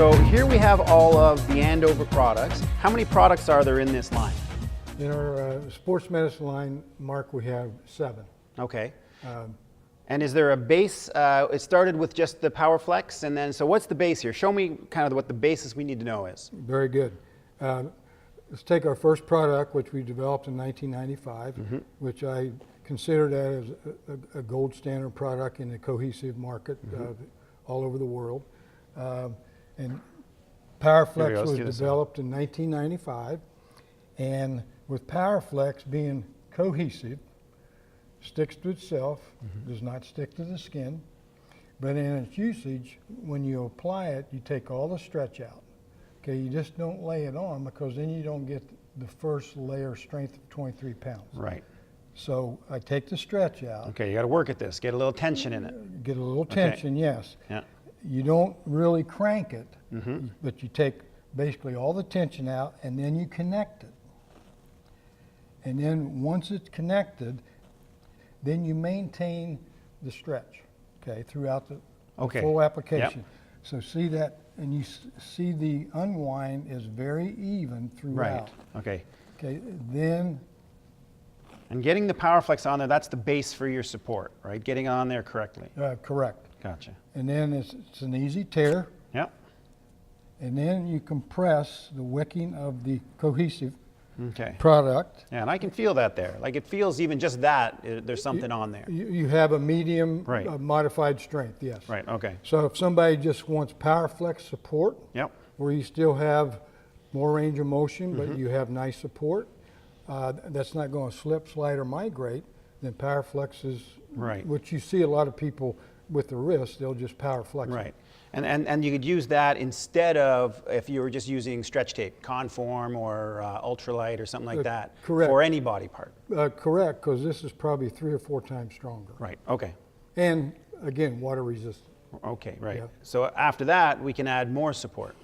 So here we have all of the Andover products. How many products are there in this line? In our sports medicine line, Mark, we have 7. Okay. And is there a base? It started with just the PowerFlex, and then, so what's the base here? Show me kind of what the basis we need to know is. Very good. Let's take our first product, which we developed in 1995, which I consider that as a gold standard product in the cohesive market all over the world. And PowerFlex was developed in 1995, and with PowerFlex being cohesive, sticks to itself, does not stick to the skin, but in its usage, when you apply it, you take all the stretch out. Okay, you just don't lay it on, because then you don't get the first layer strength of 23 pounds. Right. So I take the stretch out. Okay, you got to work at this, get a little tension in it. Get a little tension, yes. Yeah. You don't really crank it, but you take basically all the tension out, and then you connect it. And then once it's connected, then you maintain the stretch, okay, throughout the full application. Yep. So see that, and you see the unwind is very even throughout. Right. Okay. Okay, then. And getting the PowerFlex on there, that's the base for your support, right? Getting on there correctly. Correct. Gotcha. And then it's an easy tear. Yep. And then you compress the wicking of the cohesive Okay. product. Yeah, and I can feel that there. Like, it feels even just that, there's something on there. You have a medium modified strength, yes. Right, okay. So if somebody just wants PowerFlex support, where you still have more range of motion, but you have nice support, that's not going to slip, slide, or migrate, then PowerFlex is, which you see a lot of people with the wrist, they'll just PowerFlex. Right. And you could use that instead of if you were just using stretch tape, Conform or Ultralight or something like that. Correct. For any body part. Correct, because this is probably 3 or 4 times stronger. Right, okay. And again, water resistant. Okay, right. Yeah. So after that, we can add more support.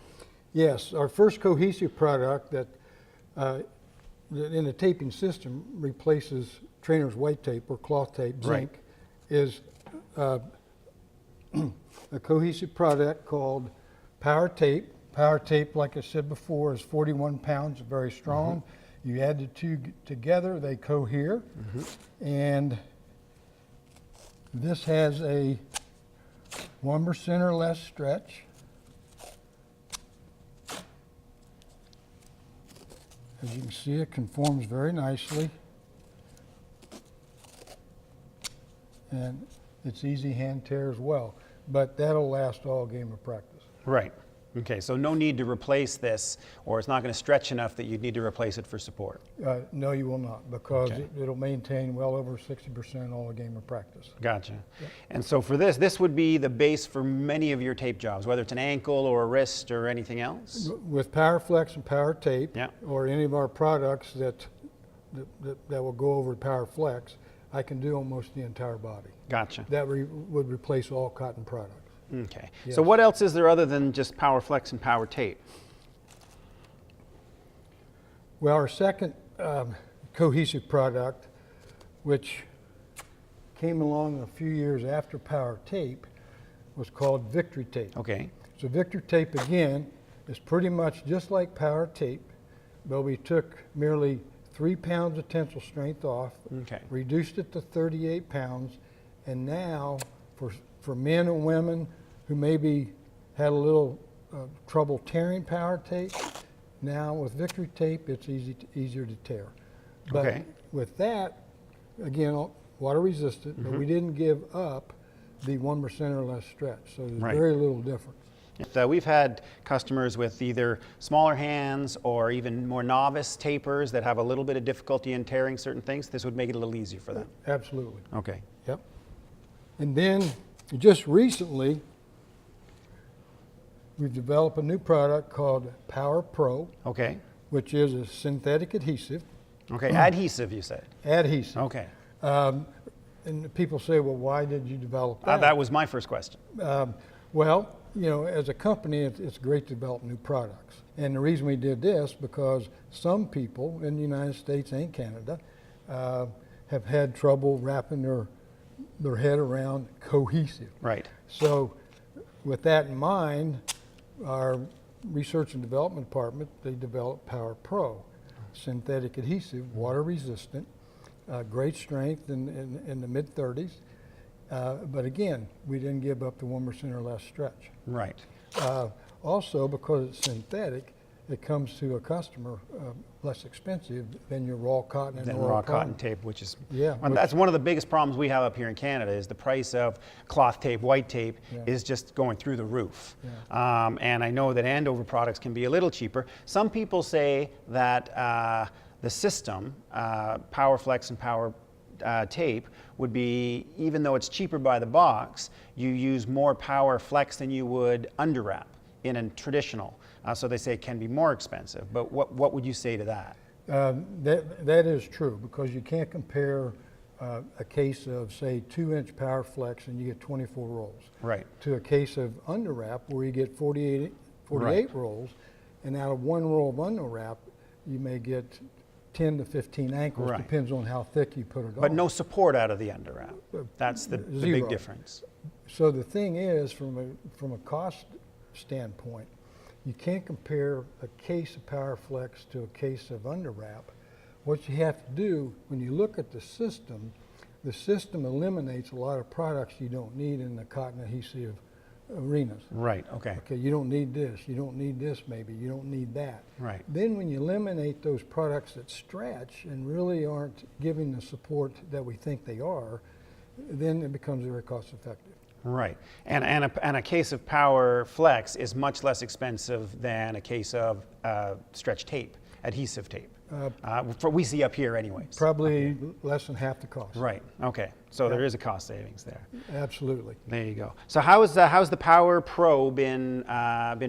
Yes, our first cohesive product that in the taping system replaces trainer's white tape or cloth tape, zinc, is a cohesive product called Power Tape. Power Tape, like I said before, is 41 pounds, very strong. You add the two together, they cohere. And this has a 1% or less stretch. As you can see, it conforms very nicely. And it's easy hand tear as well. But that'll last all game of practice. Right. Okay, so no need to replace this, or it's not going to stretch enough that you'd need to replace it for support. No, you will not, because it'll maintain well over 60% all game of practice. Gotcha. Yep. And so for this would be the base for many of your tape jobs, whether it's an ankle or a wrist or anything else? With PowerFlex and Power Tape, or any of our products that will go over PowerFlex, I can do almost the entire body. Gotcha. That would replace all cotton products. Okay. Yes. So what else is there other than just PowerFlex and Power Tape? Well, our second cohesive product, which came along a few years after Power Tape, was called Victory Tape. Okay. So Victory Tape, again, is pretty much just like Power Tape, but we took merely 3 pounds of tensile strength off, reduced it to 38 pounds, and now for men and women who maybe had a little trouble tearing Power Tape, now with Victory Tape, it's easier to tear. But with that, again, water resistant, but we didn't give up the 1% or less stretch, so there's very little difference. We've had customers with either smaller hands or even more novice tapers that have a little bit of difficulty in tearing certain things. This would make it a little easier for them. Absolutely. Okay. Yep. And then just recently, we've developed a new product called Power Pro. Okay. Which is a synthetic adhesive. Okay, adhesive you said. Adhesive. Okay. And people say, well, why did you develop that? That was my first question. Well, you know, as a company, it's great to develop new products. And the reason we did this, because some people in the United States and Canada have had trouble wrapping their head around cohesive. Right. So with that in mind, our research and development department, they developed Power Pro, synthetic adhesive, water resistant, great strength in the mid 30s. But again, we didn't give up the 1% or less stretch. Right. Also, because it's synthetic, it comes to a customer less expensive than your raw cotton and Than oil raw cotton. cotton tape, which is, Yeah, and that's one of the biggest problems we have up here in Canada is the price of cloth tape, white tape, Yeah. is just going through the roof. Yeah. And I know that Andover products can be a little cheaper. Some people say that the system, PowerFlex and Power tape, would be, even though it's cheaper by the box, you use more PowerFlex than you would underwrap in a traditional. So they say it can be more expensive. But what would you say to that? That is true, because you can't compare a case of, say, 2-inch PowerFlex and you get 24 rolls, Right. to a case of underwrap where you get 48 Right. rolls, and out of one roll of underwrap, you may get 10 to 15 ankles, Right. depends on how thick you put it on. But no support out of the underwrap. That's the Zero. big difference. So the thing is, from a cost standpoint, you can't compare a case of PowerFlex to a case of underwrap. What you have to do when you look at the system eliminates a lot of products you don't need in the cotton adhesive arenas. Right, okay. Okay, you don't need this, you don't need this maybe, you don't need that. Right. Then when you eliminate those products that stretch and really aren't giving the support that we think they are, then it becomes very cost effective. Right. And a case of PowerFlex is much less expensive than a case of stretch tape, adhesive tape. We see up here anyways. Probably less than half the cost. Right, okay. So there is a cost savings there. Absolutely. There you go. So how's the Power Pro been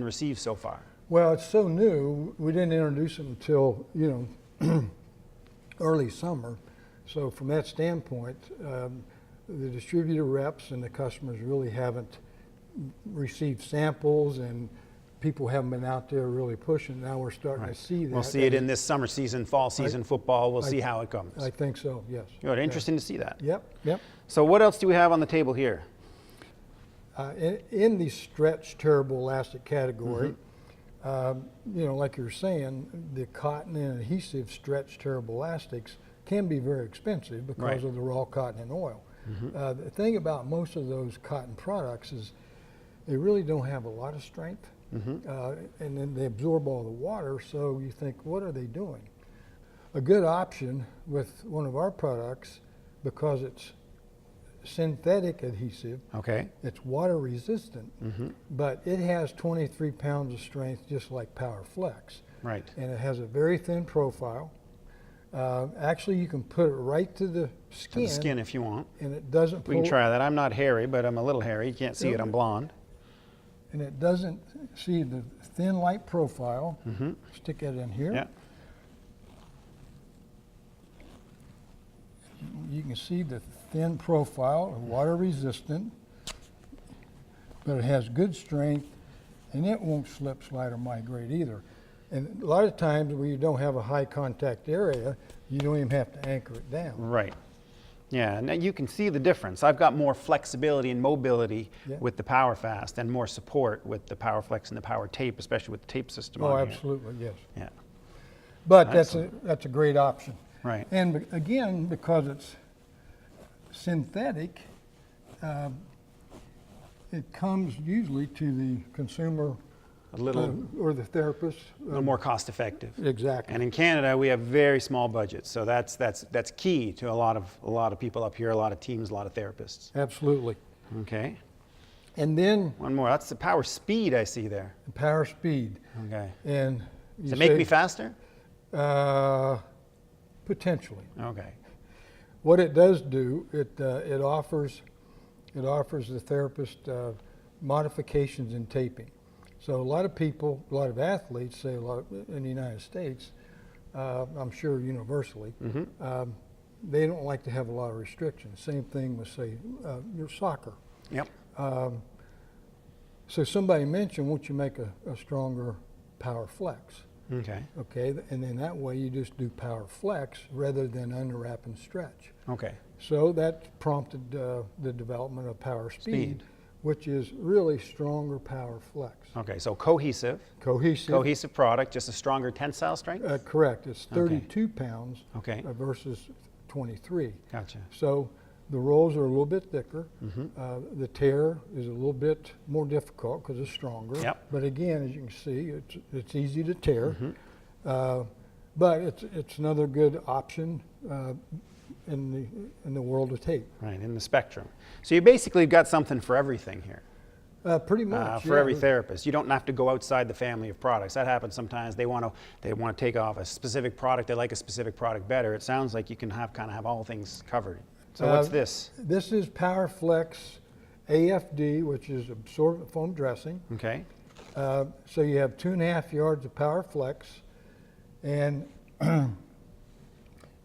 received so far? Well, it's so new, we didn't introduce it until, early summer. So from that standpoint, the distributor reps and the customers really haven't received samples, and people haven't been out there really pushing. Now we're starting to see that. We'll see it in this summer season, fall season football. We'll see how it comes. I think so, yes. Good, interesting to see that. Yep. So what else do we have on the table here? In the stretch tearable elastic category, like you were saying, the cotton and adhesive stretch tearable elastics can be very expensive because Right. of the raw cotton and oil. The thing about most of those cotton products is they really don't have a lot of strength, and then they absorb all the water, so you think, what are they doing? A good option with one of our products, because it's synthetic adhesive, Okay. it's water resistant, but it has 23 pounds of strength just like PowerFlex. Right. And it has a very thin profile. Actually, you can put it right to the To skin, the skin if you want. and it doesn't We can try that. I'm not hairy, but I'm a little hairy. You can't see it. I'm blonde. and it doesn't see the thin light profile. Stick it in here. Yeah. You can see the thin profile, water resistant, but it has good strength, and it won't slip, slide, or migrate either. And a lot of times where you don't have a high contact area, you don't even have to anchor it down. Right. Yeah, now you can see the difference. I've got more flexibility and mobility Yeah. with the PowerFast and more support with the PowerFlex and the Power Tape, especially with the tape system Oh, on here. absolutely, yes. Yeah, But Excellent. that's a great option. right. And again, because it's synthetic, it comes usually to the consumer A little or the therapist. more cost effective. Exactly. And in Canada, we have very small budgets, so that's key to a lot of people up here, a lot of teams, a lot of therapists. Absolutely. Okay. And then One more. That's the Power Speed I see there. the power speed. Okay. And Does it make me faster? potentially. Okay. What it does do, it offers the therapist modifications in taping. So a lot of people, a lot of athletes, say a lot in the United States, I'm sure universally, they don't like to have a lot of restrictions. Same thing with, say, your soccer. Yep. So somebody mentioned, won't you make a stronger PowerFlex? Okay. Okay, and then that way you just do PowerFlex rather than underwrap and stretch. Okay. So that prompted the development of Power Speed, which is really stronger power flex. Okay, so cohesive product, just a stronger tensile strength? Correct. It's 32 pounds Okay. Versus 23. Gotcha. So the rolls are a little bit thicker. Mm-hmm. The tear is a little bit more difficult because it's stronger. Yep. But again, as you can see, it's easy to tear. Mm-hmm. But it's another good option in the world of tape. Right, in the spectrum. So you basically got something for everything here. Pretty much. For every therapist. You don't have to go outside the family of products. That happens sometimes. They want to take off a specific product. They like a specific product better. It sounds like you can kind of have all things covered. So what's this? This is PowerFlex AFD, which is absorbent foam dressing. Okay. So you have 2.5 yards of PowerFlex, and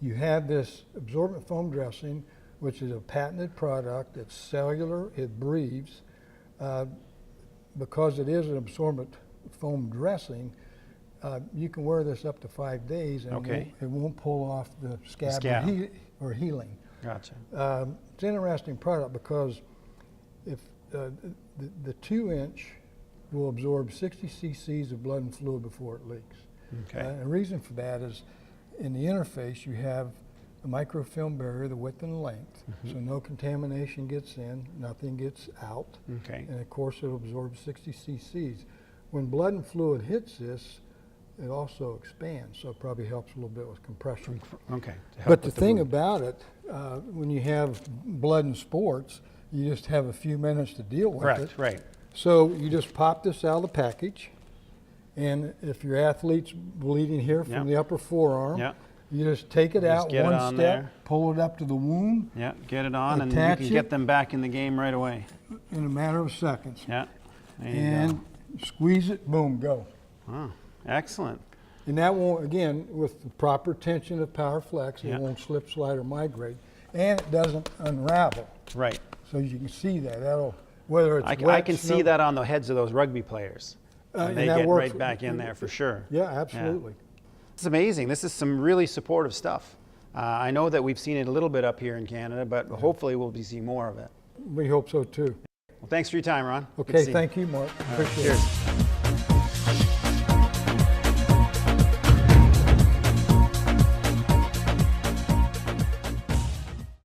you have this absorbent foam dressing, which is a patented product. It's cellular. It breathes. Because it is an absorbent foam dressing, you can wear this up to 5 days, and it won't pull off the scab. Or healing. Gotcha. It's an interesting product because if the 2-inch will absorb 60 cc's of blood and fluid before it leaks. Okay. And the reason for that is in the interface you have a microfilm barrier, the width and the length, so no contamination gets in, nothing gets out, and of course it'll absorb 60 cc's. When blood and fluid hits this, it also expands, so it probably helps a little bit with compression. Okay. But the thing about it, when you have blood in sports, you just have a few minutes to deal with it. Right. So you just pop this out of the package, and if your athlete's bleeding here from the upper forearm, you just take it out one step, pull it up to the wound. Yeah, get it on, and you can get them back in the game right away. In a matter of seconds. Yeah. And squeeze it, boom, go. Wow, excellent. And that won't, again, with the proper tension of PowerFlex, it won't slip, slide, or migrate. And it doesn't unravel. Right. So you can see that. That'll, whether it's I can see that on the heads of those rugby players. And they get right back in there for sure. Yeah, absolutely. Yeah. It's amazing. This is some really supportive stuff. I know that we've seen it a little bit up here in Canada, but hopefully we'll be seeing more of it. We hope so too. Well, thanks for your time, Ron. Okay, thank you, Mark. Appreciate it. Cheers.